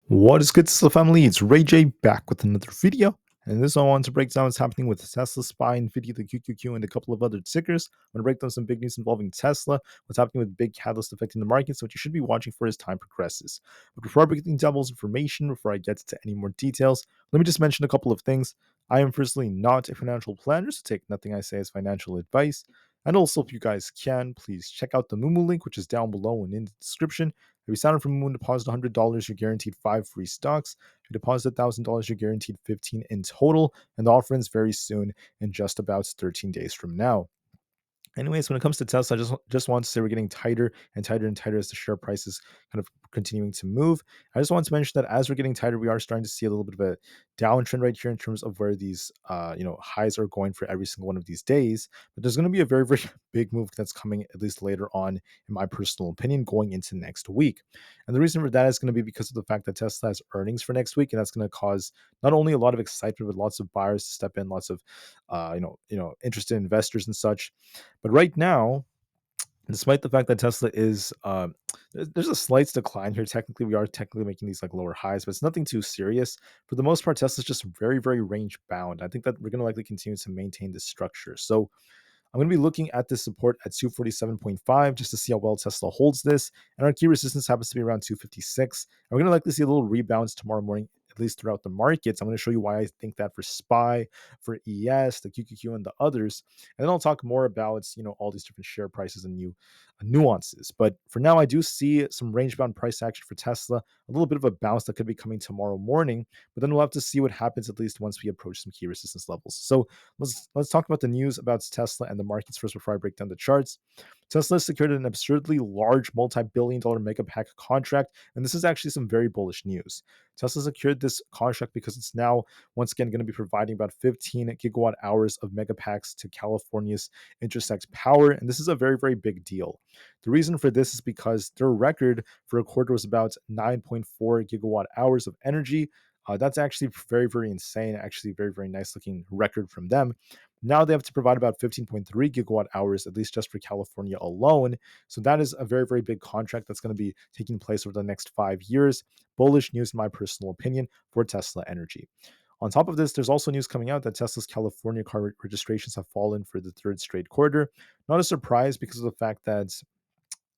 What is good, Tesla family? It's Ray J back with another video. And in this one, I want to break down what's happening with Tesla, SPY, Nvda, the QQQ, and a couple of other tickers. I'm going to break down some big news involving Tesla, what's happening with big catalysts affecting the markets, what you should be watching for as time progresses. But before I break down devil's information, before I get to any more details, let me just mention a couple of things. I am firstly not a financial planner, so take nothing I say as financial advice. And also, if you guys can, please check out the Moomoo link, which is down below and in the description. If you sign up for Moomoo and deposit $100, you're guaranteed 5 free stocks. If you deposit $1,000, you're guaranteed 15 in total. And the offer ends very soon in just about 13 days from now. Anyways, when it comes to Tesla, I just want to say we're getting tighter and tighter and tighter as the share price is kind of continuing to move. I just want to mention that as we're getting tighter, we are starting to see a little bit of a downtrend right here in terms of where these highs are going for every single one of these days. But there's going to be a very very big move that's coming at least later on, in my personal opinion, going into next week. And the reason for that is going to be because of the fact that Tesla has earnings for next week, and that's going to cause not only a lot of excitement, but lots of buyers to step in, lots of interested investors and such. But right now, despite the fact that Tesla is, there's a slight decline here. Technically, we are technically making these like lower highs, but it's nothing too serious. For the most part, Tesla's just very, very range bound. I think that we're going to likely continue to maintain this structure. So I'm going to be looking at this support at 247.5 just to see how well Tesla holds this. And our key resistance happens to be around 256. And we're going to likely see a little rebounds tomorrow morning, at least throughout the markets. I'm going to show you why I think that for SPY, for ES, the QQQ, and the others. And then I'll talk more about, all these different share prices and new nuances. But for now, I do see some range bound price action for Tesla, a little bit of a bounce that could be coming tomorrow morning. But then we'll have to see what happens at least once we approach some key resistance levels. So let's talk about the news about Tesla and the markets first before I break down the charts. Tesla secured an absurdly large multi-billion-dollar mega pack contract, and this is actually some very bullish news. Tesla secured this contract because it's now once again going to be providing about 15 gigawatt hours of mega packs to California's Intersex Power, and this is a very very big deal. The reason for this is because their record for a quarter was about 9.4 gigawatt hours of energy. That's actually very, very insane. Actually, very, very nice looking record from them. Now they have to provide about 15.3 gigawatt hours, at least just for California alone. So that is a very, very big contract that's going to be taking place over the next 5 years. Bullish news, in my personal opinion, for Tesla Energy. On top of this, there's also news coming out that Tesla's California car registrations have fallen for the third straight quarter. Not a surprise because of the fact that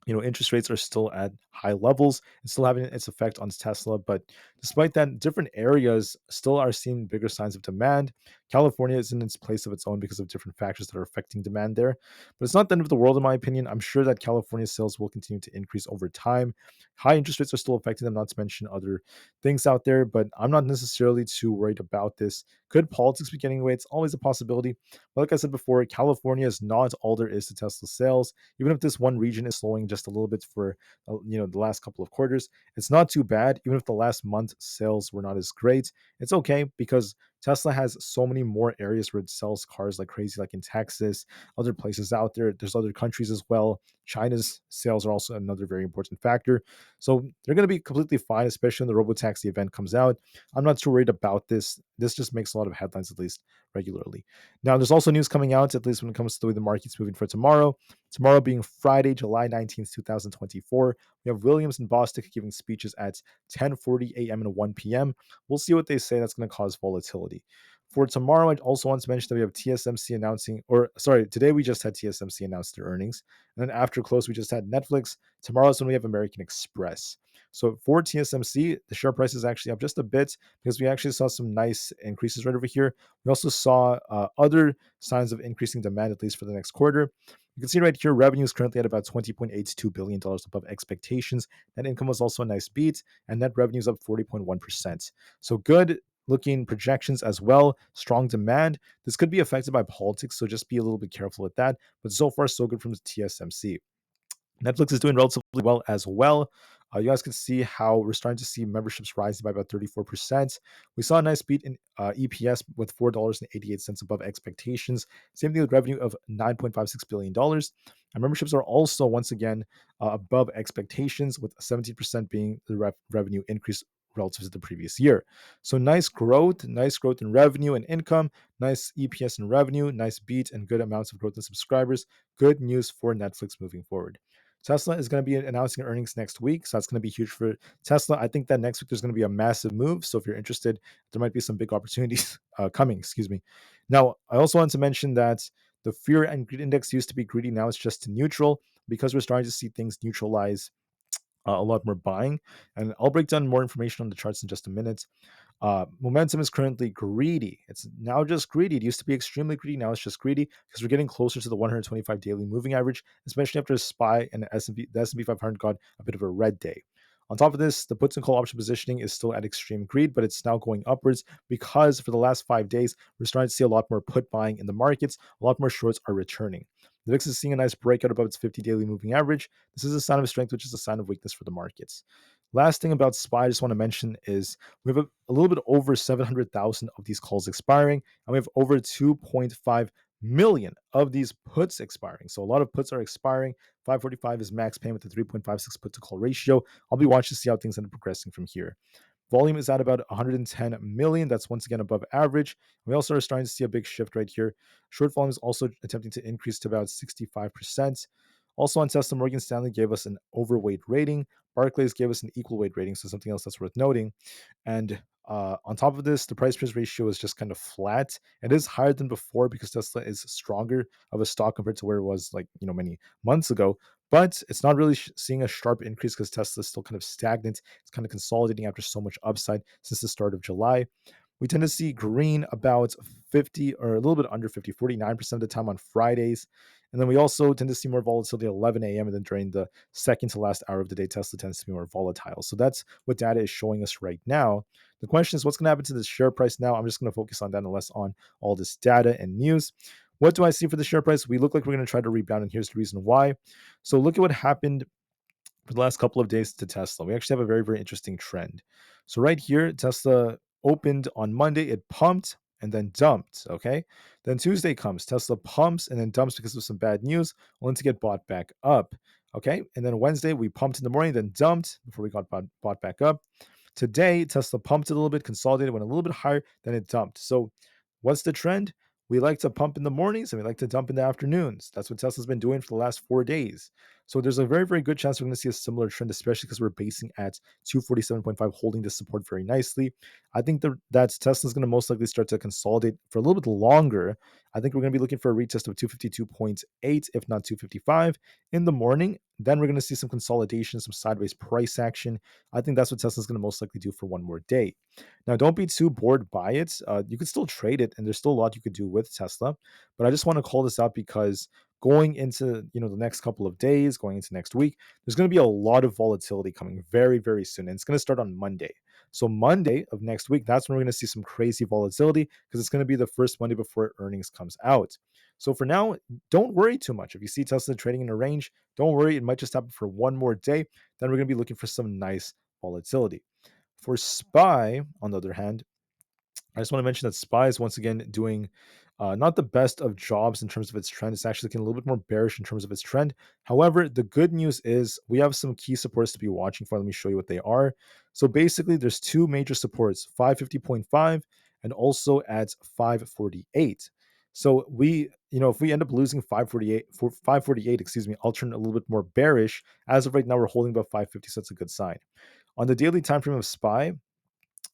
interest rates are still at high levels. It's still having its effect on Tesla, but despite that, different areas still are seeing bigger signs of demand. California is in its place of its own because of different factors that are affecting demand there, but it's not the end of the world in my opinion. I'm sure that California sales will continue to increase over time. High interest rates are still affecting them, not to mention other things out there, but I'm not necessarily too worried about this. Could politics be getting away? It's always a possibility. But like I said before, California is not all there is to Tesla sales. Even if this one region is slowing just a little bit for the last couple of quarters, it's not too bad. Even if the last month sales were not as great, it's okay because Tesla has so many more areas where it sells cars like crazy, like in Texas, other places out there. There's other countries as well. China's sales are also another very important factor. So they're going to be completely fine, especially when the robotaxi event comes out. I'm not too worried about this. This just makes a lot of headlines, at least regularly. Now, there's also news coming out, at least when it comes to the way the market's moving for tomorrow. Tomorrow being Friday, July 19th, 2024. We have Williams and Bostic giving speeches at 10:40 a.m. and 1 p.m. We'll see what they say. That's going to cause volatility. For tomorrow, I also want to mention that we have TSMC announcing, or sorry, today we just had TSMC announce their earnings. And then after close, we just had Netflix. Tomorrow's when we have American Express. So for TSMC, the share price is actually up just a bit because we actually saw some nice increases right over here. We also saw other signs of increasing demand, at least for the next quarter. You can see right here, revenue is currently at about $20.82 billion above expectations. Net income was also a nice beat, and net revenue is up 40.1%. So good looking projections as well. Strong demand. This could be affected by politics, so just be a little bit careful with that. But so far, so good from TSMC. Netflix is doing relatively well as well. You guys can see how we're starting to see memberships rising by about 34%. We saw a nice beat in EPS with $4.88 above expectations. Same thing with revenue of $9.56 billion. And memberships are also, once again, above expectations, with 17% being the revenue increase relative to the previous year. So nice growth in revenue and income, nice EPS and revenue, nice beat, and good amounts of growth in subscribers. Good news for Netflix moving forward. Tesla is going to be announcing earnings next week, so that's going to be huge for Tesla. I think that next week there's going to be a massive move. So if you're interested, there might be some big opportunities coming. Excuse me. Now, I also want to mention that the fear and greed index used to be greedy. Now it's just neutral because we're starting to see things neutralize a lot more buying. And I'll break down more information on the charts in just a minute. Momentum is currently greedy. It's now just greedy. It used to be extremely greedy. Now it's just greedy because we're getting closer to the 125 daily moving average, especially after SPY and the S&P 500 got a bit of a red day. On top of this, the puts and call option positioning is still at extreme greed, but it's now going upwards because for the last 5 days, we're starting to see a lot more put buying in the markets. A lot more shorts are returning. The VIX is seeing a nice breakout above its 50 daily moving average. This is a sign of strength, which is a sign of weakness for the markets. Last thing about SPY I just want to mention is we have a little bit over 700,000 of these calls expiring, and we have over 2.5 million of these puts expiring. So a lot of puts are expiring. 545 is max payment with a 3.56 put to call ratio. I'll be watching to see how things end up progressing from here. Volume is at about 110 million. That's once again above average. We also are starting to see a big shift right here. Short volume is also attempting to increase to about 65%. Also on Tesla, Morgan Stanley gave us an overweight rating. Barclays gave us an equal weight rating, so something else that's worth noting. And on top of this, the price price ratio is just kind of flat. It is higher than before because Tesla is stronger of a stock compared to where it was like many months ago. But it's not really seeing a sharp increase because Tesla is still kind of stagnant. It's kind of consolidating after so much upside since the start of July. We tend to see green about 50 or a little bit under 50, 49% of the time on Fridays. And then we also tend to see more volatility at 11 a.m. And then during the second to last hour of the day, Tesla tends to be more volatile. So that's what data is showing us right now. The question is, what's going to happen to the share price now? I'm just going to focus on that and less on all this data and news. What do I see for the share price? We look like we're going to try to rebound, and here's the reason why. So look at what happened for the last couple of days to Tesla. We actually have a very, very interesting trend. So right here, Tesla opened on Monday, it pumped and then dumped. Okay. Then Tuesday comes, Tesla pumps and then dumps because of some bad news, only to get bought back up. Okay. And then Wednesday, we pumped in the morning, then dumped before we got bought back up. Today, Tesla pumped it a little bit, consolidated, went a little bit higher, then it dumped. So what's the trend? We like to pump in the mornings and we like to dump in the afternoons. That's what Tesla's been doing for the last 4 days. So there's a very, very good chance we're going to see a similar trend, especially because we're basing at 247.5, holding this support very nicely. I think that Tesla's going to most likely start to consolidate for a little bit longer. I think we're going to be looking for a retest of 252.8, if not 255 in the morning. Then we're going to see some consolidation, some sideways price action. I think that's what Tesla's going to most likely do for one more day. Now, don't be too bored by it. You could still trade it, and there's still a lot you could do with Tesla. But I just want to call this out because going into the next couple of days, going into next week, there's going to be a lot of volatility coming very, very soon, and it's going to start on Monday. So Monday of next week, that's when we're going to see some crazy volatility because it's going to be the first Monday before earnings comes out. So for now, don't worry too much. If you see Tesla trading in a range, don't worry. It might just happen for one more day. Then we're going to be looking for some nice volatility. For SPY, on the other hand, I just want to mention that SPY is once again doing not the best of jobs in terms of its trend. It's actually looking a little bit more bearish in terms of its trend. However, the good news is we have some key supports to be watching for. Let me show you what they are. So basically, there's two major supports, 550.5 and also at 548. So if we end up losing 548, excuse me, I'll turn a little bit more bearish. As of right now, we're holding above 550, so that's a good sign. On the daily time frame of SPY,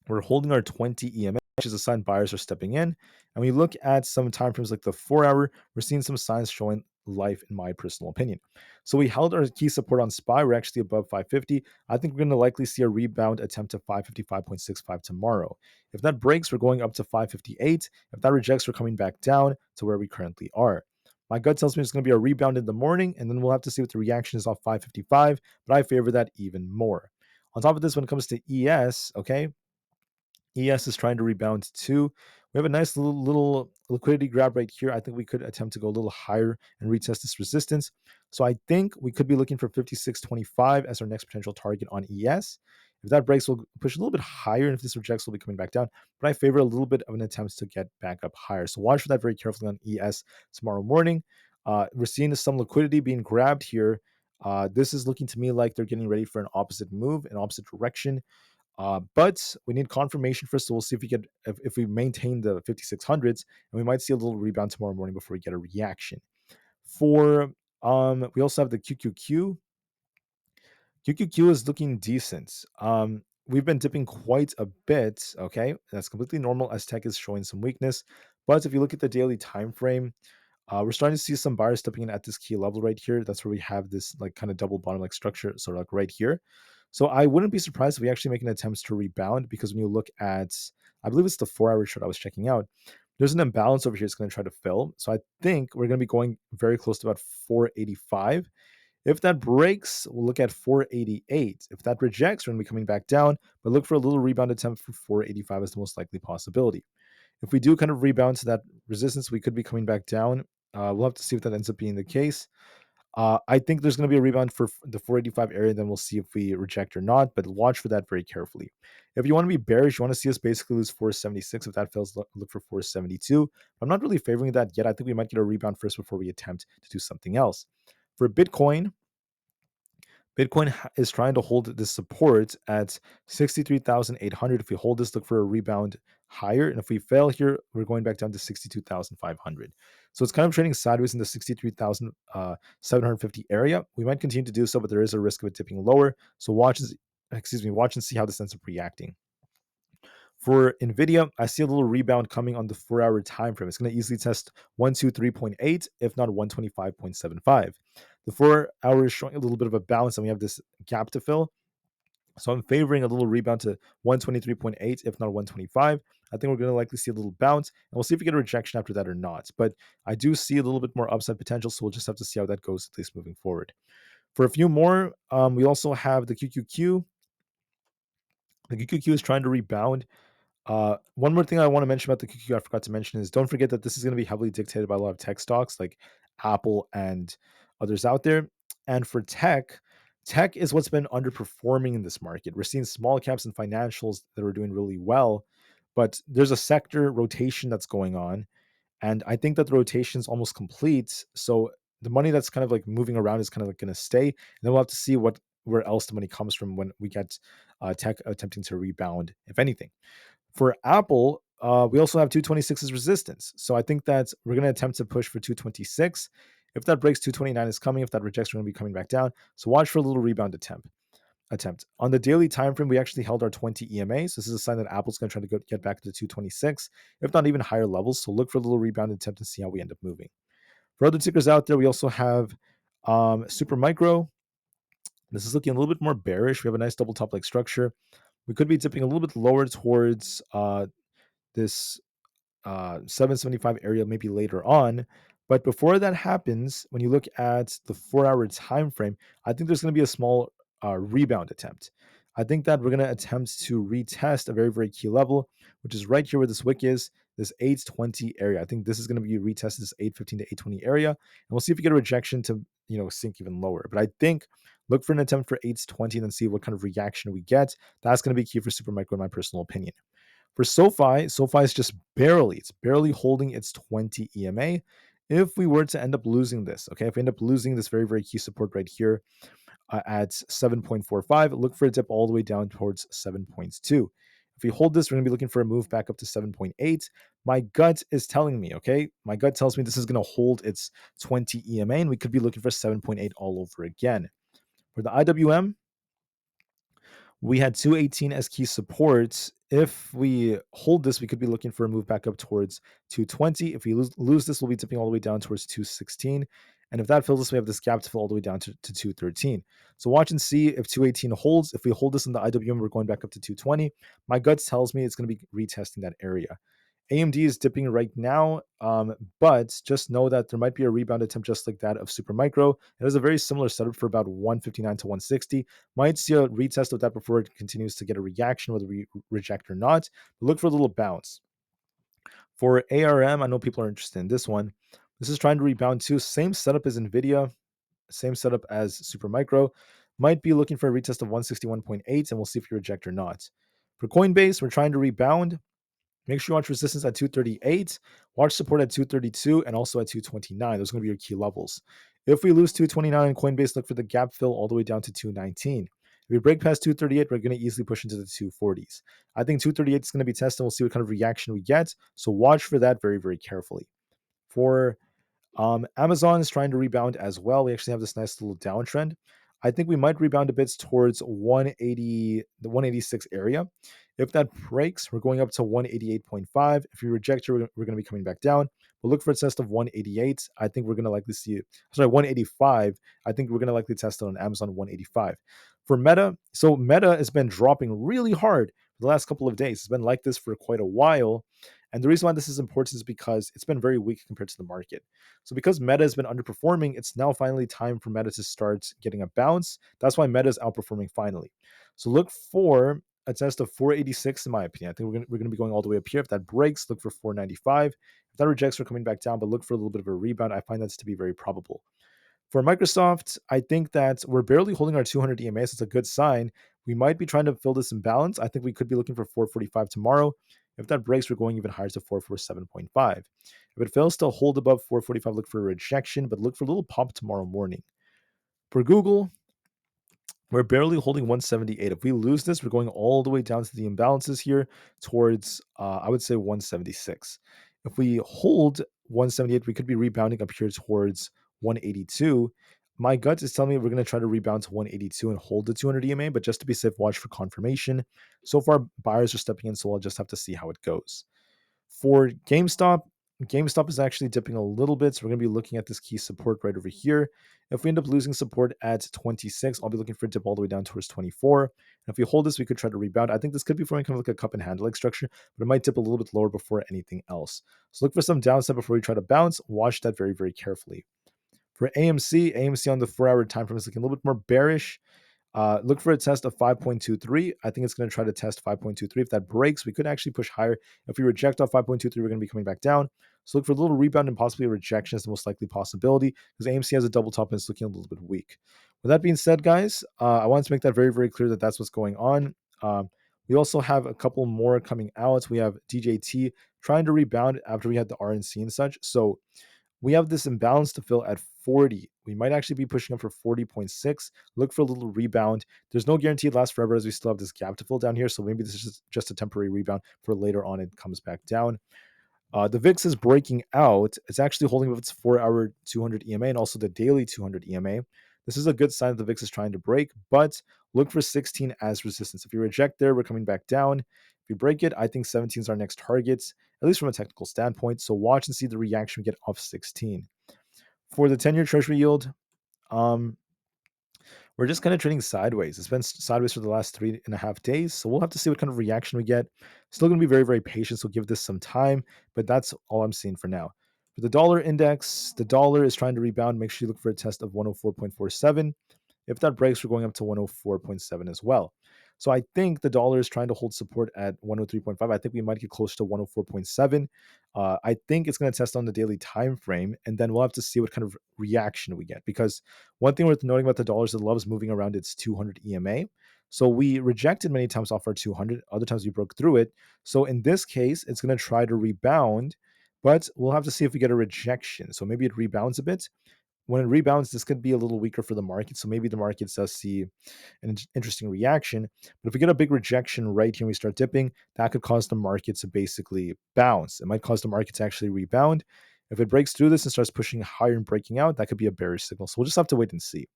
we're holding our 20 EMA, which is a sign buyers are stepping in. And we look at some time frames like the 4 hour, we're seeing some signs showing life, in my personal opinion. So we held our key support on SPY. We're actually above 550. I think we're going to likely see a rebound attempt to 555.65 tomorrow. If that breaks, we're going up to 558. If that rejects, we're coming back down to where we currently are. My gut tells me it's going to be a rebound in the morning, and then we'll have to see what the reaction is off 555, but I favor that even more. On top of this, when it comes to ES, okay, ES is trying to rebound too. We have a nice little liquidity grab right here. I think we could attempt to go a little higher and retest this resistance. So I think we could be looking for 56.25 as our next potential target on ES. If that breaks, we'll push a little bit higher. And if this rejects, we'll be coming back down. But I favor a little bit of an attempt to get back up higher. So watch for that very carefully on ES tomorrow morning. We're seeing some liquidity being grabbed here. This is looking to me like they're getting ready for an opposite move, an opposite direction. But we need confirmation first, so we'll see if we maintain the 5600s, and we might see a little rebound tomorrow morning before we get a reaction. For we also have the QQQ. QQQ is looking decent. We've been dipping quite a bit. Okay, that's completely normal as tech is showing some weakness. But if you look at the daily time frame, we're starting to see some buyers stepping in at this key level right here. That's where we have this like kind of double bottom like structure, sort of like right here. So I wouldn't be surprised if we actually make an attempt to rebound because when you look at, I believe it's the 4 hour chart I was checking out, there's an imbalance over here. It's going to try to fill. So I think we're going to be going very close to about 485. If that breaks, we'll look at 488. If that rejects, we're going to be coming back down, but look for a little rebound attempt for 485 as the most likely possibility. If we do kind of rebound to that resistance, we could be coming back down. We'll have to see if that ends up being the case. I think there's going to be a rebound for the 485 area, then we'll see if we reject or not, but watch for that very carefully. If you want to be bearish, you want to see us basically lose 476. If that fails, look for 472. I'm not really favoring that yet. I think we might get a rebound first before we attempt to do something else. For Bitcoin, Bitcoin is trying to hold this support at 63,800. If we hold this, look for a rebound higher. And if we fail here, we're going back down to 62,500. So it's kind of trading sideways in the 63,750 area. We might continue to do so, but there is a risk of it dipping lower. So watch and see how this ends up reacting. For Nvidia, I see a little rebound coming on the 4 hour time frame. It's going to easily test 123.8, if not 125.75. The 4 hour is showing a little bit of a bounce, and we have this gap to fill. So I'm favoring a little rebound to 123.8, if not 125. I think we're going to likely see a little bounce, and we'll see if we get a rejection after that or not. But I do see a little bit more upside potential, so we'll just have to see how that goes, at least moving forward. For a few more, we also have the QQQ. The QQQ is trying to rebound. One more thing I want to mention about the QQQ I forgot to mention is don't forget that this is going to be heavily dictated by a lot of tech stocks like Apple and others out there. And for tech is what's been underperforming in this market. We're seeing small caps and financials that are doing really well, but there's a sector rotation that's going on. And I think that the rotation is almost complete. So the money that's kind of like moving around is kind of like going to stay. And then we'll have to see where else the money comes from when we get tech attempting to rebound, if anything. For Apple, we also have 226's resistance. So I think that we're going to attempt to push for 226. If that breaks, 229 is coming. If that rejects, we're going to be coming back down. So watch for a little rebound attempt. On the daily time frame, we actually held our 20 EMA. So this is a sign that Apple's going to try to get back to 226, if not even higher levels. So look for a little rebound attempt and see how we end up moving. For other tickers out there, we also have Super Micro. This is looking a little bit more bearish. We have a nice double top like structure. We could be dipping a little bit lower towards this 775 area maybe later on. But before that happens, when you look at the 4 hour time frame, I think there's going to be a small rebound attempt. I think that we're going to attempt to retest a very, very key level, which is right here where this wick is, this 820 area. I think this is going to be retested, this 815 to 820 area. And we'll see if we get a rejection to, sink even lower. But I think look for an attempt for 820 and then see what kind of reaction we get. That's going to be key for Supermicro in my personal opinion. For SoFi is just it's barely holding its 20 EMA. If we were to end up losing this, okay, if we end up losing this very, very key support right here at 7.45, look for a dip all the way down towards 7.2. If we hold this, we're going to be looking for a move back up to 7.8. My gut is telling me, okay, my gut tells me this is going to hold its 20 EMA, and we could be looking for 7.8 all over again. For the IWM, we had 218 as key supports. If we hold this, we could be looking for a move back up towards 220. If we lose this, we'll be dipping all the way down towards 216. And if that fills us, we have this gap to fill all the way down to 213. So watch and see if 218 holds. If we hold this in the IWM, we're going back up to 220. My gut tells me it's going to be retesting that area. AMD is dipping right now, but just know that there might be a rebound attempt just like that of Supermicro. It has a very similar setup for about 159 to 160. Might see a retest of that before it continues to get a reaction, whether we reject or not. But look for a little bounce. For ARM, I know people are interested in this one. This is trying to rebound too. Same setup as Nvidia, same setup as Supermicro. Might be looking for a retest of 161.8, and we'll see if you reject or not. For Coinbase, we're trying to rebound. Make sure you watch resistance at 238, watch support at 232, and also at 229. Those are going to be your key levels. If we lose 229 in Coinbase, look for the gap fill all the way down to 219. If we break past 238, we're going to easily push into the 240s. I think 238 is going to be tested. We'll see what kind of reaction we get. So watch for that very, very carefully. For Amazon is trying to rebound as well. We actually have this nice little downtrend. I think we might rebound a bit towards 180, the 186 area. If that breaks, we're going up to 188.5. If we reject it, we're going to be coming back down. We'll look for a test of 188. I think we're going to likely see, sorry, 185. I think we're going to likely test it on Amazon 185. For Meta, so Meta has been dropping really hard for the last couple of days. It's been like this for quite a while. And the reason why this is important is because it's been very weak compared to the market. So because Meta has been underperforming, it's now finally time for Meta to start getting a bounce. That's why Meta is outperforming finally. So look for a test of 486 in my opinion. I think we're going to be going all the way up here. If that breaks, look for 495. If that rejects, we're coming back down, but look for a little bit of a rebound. I find that to be very probable. For Microsoft, I think that we're barely holding our 200 EMA, so it's a good sign. We might be trying to fill this imbalance. I think we could be looking for 445 tomorrow. If that breaks, we're going even higher to 447.5. If it fails to hold above 445, look for a rejection, but look for a little pop tomorrow morning. For Google, we're barely holding 178. If we lose this, we're going all the way down to the imbalances here towards, I would say, 176. If we hold 178, we could be rebounding up here towards 182. My gut is telling me we're going to try to rebound to 182 and hold the 200 EMA, but just to be safe, watch for confirmation. So far, buyers are stepping in, so I'll just have to see how it goes. For GameStop, GameStop is actually dipping a little bit, so we're going to be looking at this key support right over here. If we end up losing support at 26, I'll be looking for a dip all the way down towards 24. And if we hold this, we could try to rebound. I think this could be forming kind of like a cup and handle like structure, but it might dip a little bit lower before anything else. So look for some downside before we try to bounce. Watch that very, very carefully. For AMC on the 4-hour time frame is looking a little bit more bearish. Look for a test of 5.23. I think it's going to try to test 5.23. If that breaks, we could actually push higher. If we reject off 5.23, we're going to be coming back down. So look for a little rebound and possibly a rejection is the most likely possibility because AMC has a double top and it's looking a little bit weak. With that being said, guys, I wanted to make that very, very clear that that's what's going on. We also have a couple more coming out. We have DJT trying to rebound after we had the RNC and such. So we have this imbalance to fill at 40. We might actually be pushing up for 40.6. Look for a little rebound. There's no guarantee it lasts forever as we still have this gap to fill down here. So maybe this is just a temporary rebound for later on it comes back down. The VIX is breaking out. It's actually holding with its 4-hour 200 EMA and also the daily 200 EMA. This is a good sign that the VIX is trying to break, but look for 16 as resistance. If you reject there, we're coming back down. If we break it, I think 17 is our next target, at least from a technical standpoint. So watch and see the reaction we get off 16. For the 10-year treasury yield, um, we're just kind of trading sideways. It's been sideways for the last 3.5 days. So we'll have to see what kind of reaction we get. Still going to be very, very patient. So give this some time. But that's all I'm seeing for now. For the dollar index, the dollar is trying to rebound. Make sure you look for a test of 104.47. If that breaks, we're going up to 104.7 as well. So I think the dollar is trying to hold support at 103.5. I think we might get close to 104.7. I think it's going to test on the daily time frame, and then we'll have to see what kind of reaction we get. Because one thing worth noting about the dollar is it loves moving around its 200 EMA. So we rejected many times off our 200. Other times we broke through it. So in this case, it's going to try to rebound, but we'll have to see if we get a rejection. So maybe it rebounds a bit. When it rebounds, this could be a little weaker for the market. So maybe the market does see an interesting reaction. But if we get a big rejection right here and we start dipping, that could cause the market to basically bounce. It might cause the market to actually rebound. If it breaks through this and starts pushing higher and breaking out, that could be a bearish signal. So we'll just have to wait and see.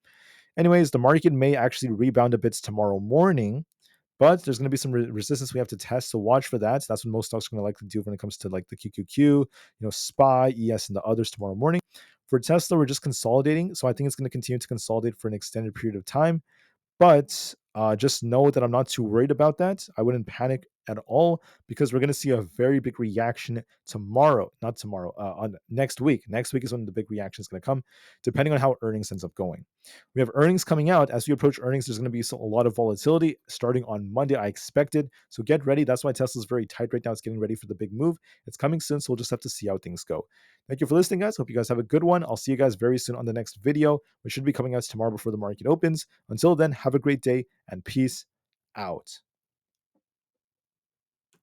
Anyways, the market may actually rebound a bit tomorrow morning, but there's going to be some resistance we have to test. So watch for that. So that's what most stocks are going to likely do when it comes to like the QQQ, SPY, ES, and the others tomorrow morning. For Tesla, we're just consolidating. So I think it's going to continue to consolidate for an extended period of time. But just know that I'm not too worried about that. I wouldn't panic at all because we're going to see a very big reaction tomorrow, not tomorrow, on next week. Next week is when the big reaction is going to come, depending on how earnings ends up going. We have earnings coming out. As we approach earnings, there's going to be a lot of volatility starting on Monday. I expected. So get ready. That's why Tesla's very tight right now. It's getting ready for the big move. It's coming soon. So we'll just have to see how things go. Thank you for listening, guys. Hope you guys have a good one. I'll see you guys very soon on the next video, which should be coming out tomorrow before the market opens. Until then, have a great day and peace out.